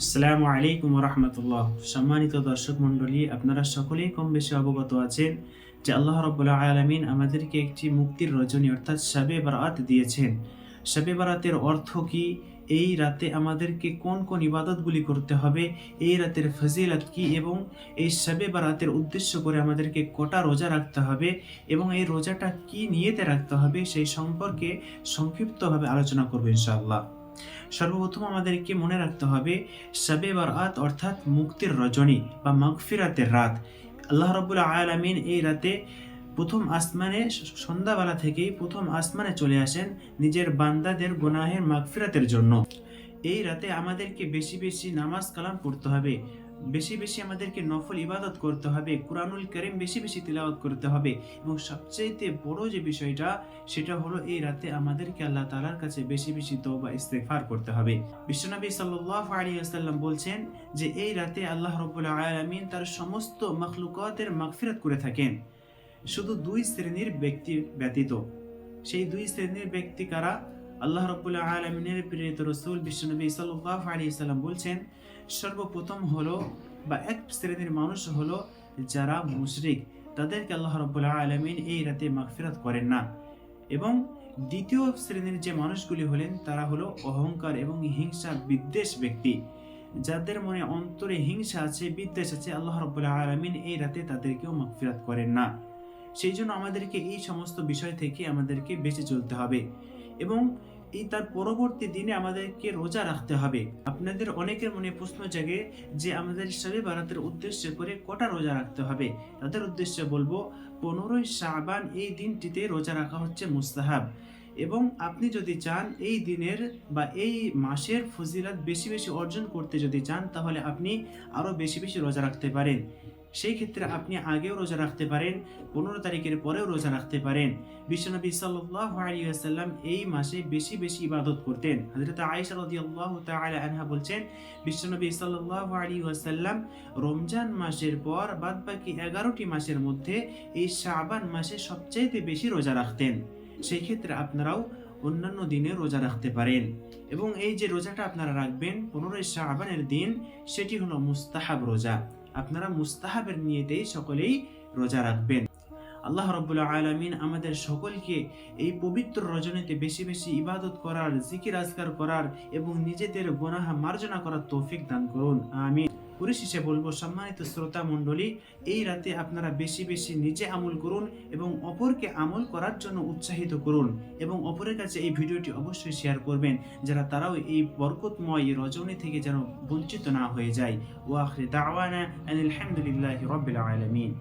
আসসালামু আলাইকুম রাহমাতুল্লাহ। সম্মানিত দর্শক মণ্ডলী, আপনারা সকলেই কম বেশি অবগত আছেন যে আল্লাহ রাব্বুল আলামিন আমাদেরকে একটি মুক্তির রজনী অর্থাৎ শবে বরাত দিয়েছেন। শবে বরাতের অর্থ কি, এই রাতে আমাদেরকে কোন কোন ইবাদতগুলি করতে হবে, এই রাতের ফজিলত কি এবং এই শবে বরাতের উদ্দেশ্য করে আমাদেরকে কটা রোজা রাখতে হবে এবং এই রোজাটা কি নিয়তে রাখতে হবে, সেই সম্পর্কে সংক্ষিপ্তভাবে আলোচনা করব ইনশাআল্লাহ। সর্বপ্রথম আমাদেরকে মনে রাখতে হবে শবে বরাত অর্থাৎ মুক্তির রজনী বা মাগফিরাতের রাত। আল্লাহ রাব্বুল আলামিন এই রাতে প্রথম আসমানে সন্ধ্যাবেলা থেকেই প্রথম আসমানে চলে আসেন নিজের বান্দাদের গুনাহের মাগফিরাতের জন্য। এই রাতে আমাদেরকে বেশি বেশি নামাজ কালাম পড়তে হবে, বেশি বেশি আমাদেরকে নফল ইবাদত করতে হবে, কুরআনুল কারীম বেশি বেশি তিলাওয়াত করতে হবে এবং সবচেয়ে বড় যে বিষয়টা সেটা হলো এই রাতে আমাদেরকে আল্লাহ তাআলার কাছে বেশি বেশি তওবা ইস্তেগফার করতে হবে। বিশ্বনবী সাল্লাল্লাহু আলাইহি ওয়াসাল্লাম বলছেন যে এই রাতে আল্লাহ রাব্বুল আলামিন তার সমস্ত মাখলুকাতের মাগফিরাত করে থাকেন, শুধু দুই শ্রেণীর ব্যক্তি ব্যতীত। সেই দুই শ্রেণীর ব্যক্তি কারা? আল্লাহ রাব্বুল আলামিনের প্রেরিত রাসূল বিশ্বনবী সাল্লাল্লাহু আলাইহি সাল্লাম বলছেন, সর্বপ্রথম হলো বা এক শ্রেণীর মানুষ হলো যারা মুশরিক, তাদেরকে আল্লাহ রাব্বুল আলামিন এই রাতে মাগফিরাত করেন না। এবং দ্বিতীয় শ্রেণীর যে মানুষগুলি হলেন তারা হলো অহংকার এবং হিংসা বিদ্বেষ ব্যক্তি, যাদের মনে অন্তরে হিংসা আছে, বিদ্বেষ আছে, আল্লাহ রাব্বুল আলামিন এই রাতে তাদেরকেও মাগফিরাত করেন না। সেই জন্য আমাদেরকে এই সমস্ত বিষয় থেকে আমাদেরকে বেঁচে চলতে হবে এবং এই তার পরবর্তী দিনে আমাদেরকে রোজা রাখতে হবে। আপনাদের অনেকের মনে প্রশ্ন জাগে যে আমাদের শবে বরাতের উদ্দেশ্য করে কটা রোজা রাখতে হবে। তাদের উদ্দেশ্যে বলবো 15ই শাবান এই দিনটিতে রোজা রাখা হচ্ছে মুস্তাহাব এবং আপনি যদি চান এই দিনের বা এই মাসের ফজিলত বেশি বেশি অর্জন করতে যদি চান তাহলে আপনি আরো বেশি বেশি রোজা রাখতে পারেন। সেই ক্ষেত্রে আপনি আগেও রোজা রাখতে পারেন, 15 তারিখের পরেও রোজা রাখতে পারেন। বিশ্বনবী সাল্লাল্লাহু আলাইহি ওয়াসাল্লাম এই মাসে বেশি বেশি ইবাদত করতেন। হযরত আয়েশা রাদিয়াল্লাহু তাআলা আনহা বলছেন, বিশ্বনবী সাল্লাল্লাহু আলাইহি ওয়াসাল্লাম রমজান মাসের পর বাদবাকি 11টি মাসের মধ্যে এই শাবান মাসে সবচেয়ে বেশি রোজা রাখতেন। সেই ক্ষেত্রে আপনারাও অন্যান্য দিনে রোজা রাখতে পারেন এবং এই যে রোজাটা আপনারা রাখবেন 15ই শাবানের দিন, সেটি হলো মুস্তাহাব রোজা। আপনারা মুস্তাহাবের নিয়তেই সকলেই রোজা রাখবেন। আল্লাহ রাব্বুল আলামিন আমাদের সকলকে এই পবিত্র রজনীতে বেশি বেশি ইবাদত করার, জিকির আজকার করার এবং নিজেদের গুনাহ মার্জনা করার তৌফিক দান করুন, আমিন। পরিশেষে বলবো, সম্মানিত শ্রোতা মণ্ডলী, এই রাতে আপনারা বেশি বেশি নিজে আমল করুন এবং অপরকে আমল করার জন্য উৎসাহিত করুন এবং অপরের কাছে এই ভিডিওটি অবশ্যই শেয়ার করবেন, যারা তারাও এই বরকতময় রজনী থেকে যেন বঞ্চিত না হয়ে যায়। ওয়া আখিরু দাওয়ানা আনিল হামদুলিল্লাহি রাব্বিল আলামিন।